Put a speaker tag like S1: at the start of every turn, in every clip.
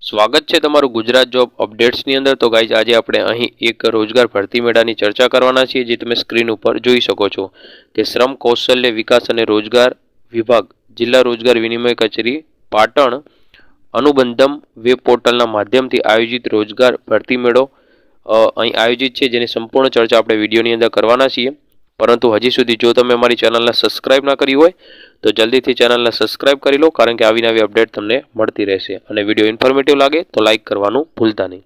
S1: સ્વાગત છે તમારું ગુજરાત જોબ અપડેટ્સની અંદર। તો ગાઈઝ આજે આપણે અહીં એક રોજગાર ભરતી મેળાની ચર્ચા કરવાના છીએ, જે તમે સ્ક્રીન ઉપર જોઈ શકો છો કે શ્રમ કૌશલ્ય વિકાસ અને રોજગાર વિભાગ જિલ્લા રોજગાર વિનિમય કચેરી પાટણ અનુબંધમ વેબ પોર્ટલના માધ્યમથી આયોજિત રોજગાર ભરતી મેળો અહીં આયોજિત છે, જેની સંપૂર્ણ ચર્ચા આપણે વિડીયોની અંદર કરવાના છીએ। પરંતુ હજી સુધી જો તમે અમારી ચેનલને સબસ્ક્રાઇબ ના કરી હોય તો જલ્દીથી ચેનલને સબસ્ક્રાઇબ કરી લો, કારણ કે આવી નવી અપડેટ તમને મળતી રહેશે। અને વિડીયો ઇન્ફોર્મેટિવ લાગે તો લાઇક કરવાનું ભૂલતા નહીં।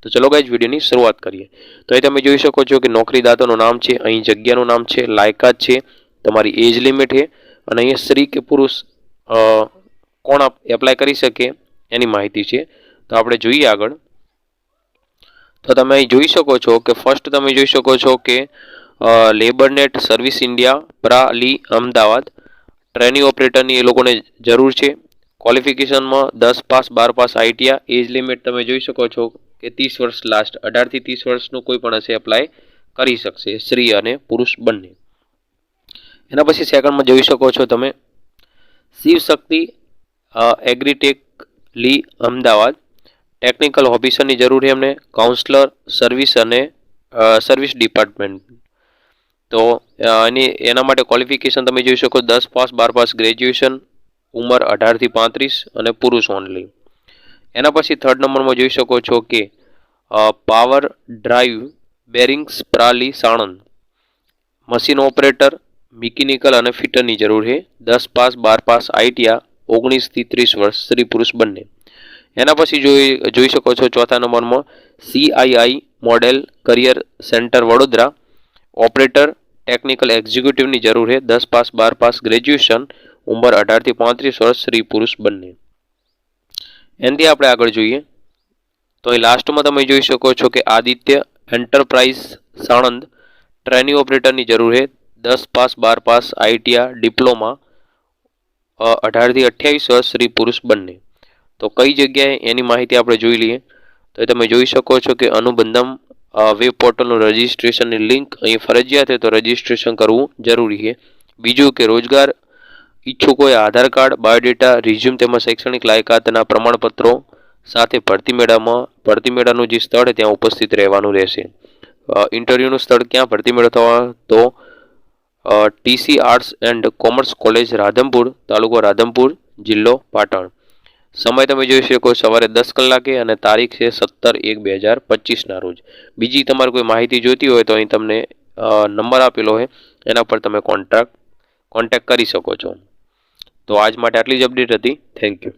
S1: તો ચલો ગાઈઝ વિડીયોની શરૂઆત કરીએ। તો અહીં તમે જોઈ શકો છો કે નોકરીદાતાનું નામ છે, અહીં જગ્યાનું નામ છે, લાયકાત છે, તમારી એજ લિમિટ છે, અને અહીંયા સ્ત્રી કે પુરુષ કોણ એપ્લાય કરી શકે એની માહિતી છે। તો આપણે જોઈએ આગળ। તો તમે અહીં જોઈ શકો છો કે ફર્સ્ટ તમે જોઈ શકો છો કે લેબરનેટ સર્વિસ ઇન્ડિયા પ્રાલી અમદાવાદ ટ્રેનિંગ ઓપરેટરની એ લોકોને જરૂર છે। ક્વોલિફિકેશનમાં 10 pass 12 pass ITI. Age limit તમે જોઈ શકો છો કે 30 વર્ષ લાસ્ટ, 18 થી 30 વર્ષનું કોઈ પણ હશે એપ્લાય કરી શકશે, સ્ત્રી અને પુરુષ બંને। એના પછી સેકન્ડમાં જોઈ શકો છો તમે શિવ શક્તિ એગ્રીટેક લી અમદાવાદ ટેકનિકલ ઓફિસરની જરૂર છે એમને, કાઉન્સલર સર્વિસ અને સર્વિસ ડિપાર્ટમેન્ટ। તો એના માટે ક્વોલિફિકેશન તમે જોઈ શકો 10 પાસ 12 પાસ ગ્રેજ્યુએશન, ઉંમર 18 થી 35 અને પુરુષ ઓનલી। એના પછી થર્ડ નંબરમાં જોઈ શકો છો કે પાવર ડ્રાઈવ બેરિંગ્સ પ્રાલી સાણંદ મશીન ઓપરેટર મિકેનિકલ અને ફિટરની જરૂર છે, 10 પાસ 12 પાસ આઈટીઆઈ, 19 થી 30 વર્ષ, સ્ત્રી પુરુષ બંને। એના પછી જોઈ શકો છો ચોથા નંબરમાં CII model career centre Vadodara operator technical એક્ઝિક્યુટિવની જરૂર છે, 10 પાસ 12 પાસ ગ્રેજ્યુએશન, ઉંમર 18 થી 35 વર્ષ, સ્ત્રી પુરુષ બંને। એનાથી આપણે આગળ જોઈએ તો અહીં લાસ્ટમાં તમે જોઈ શકો છો કે આદિત્ય એન્ટરપ્રાઇઝ સાણંદ ટ્રેનિંગ ઓપરેટરની જરૂર છે, 10 પાસ 12 પાસ આઈટીઆઈ ડિપ્લોમા, 18 થી 28 વર્ષ, સ્ત્રી પુરુષ બંને। તો કઈ જગ્યાએ એની માહિતી આપણે જોઈ લઈએ। તો તમે જોઈ શકો છો કે અનુબંધમ વેબ પોર્ટલનું રજિસ્ટ્રેશનની લિંક અહીં ફરજિયાત છે, તો રજિસ્ટ્રેશન કરવું જરૂરી છે। બીજું કે રોજગાર ઈચ્છુકોએ આધાર કાર્ડ, બાયોડેટા, રિઝ્યુમ તેમજ શૈક્ષણિક લાયકાતના પ્રમાણપત્રો સાથે ભરતી મેળાનું જે સ્થળ છે ત્યાં ઉપસ્થિત રહેવાનું રહેશે। ઇન્ટરવ્યૂનું સ્થળ ક્યાં ભરતી મેળો થવા, તો TC arts and commerce college Radhanpur, તાલુકો રાધનપુર, જિલ્લો પાટણ। સમય તમે જોઈ શકો સવારે 10 કલાકે અને તારીખ છે 17/1/2025ના રોજ। બીજી તમારે કોઈ માહિતી જોઈતી હોય તો અહીં તમને નંબર આપેલો છે, એના પર તમે કોન્ટેક્ટ કરી શકો છો। તો આજ માટે આટલી જ અપડેટ હતી। Thank you.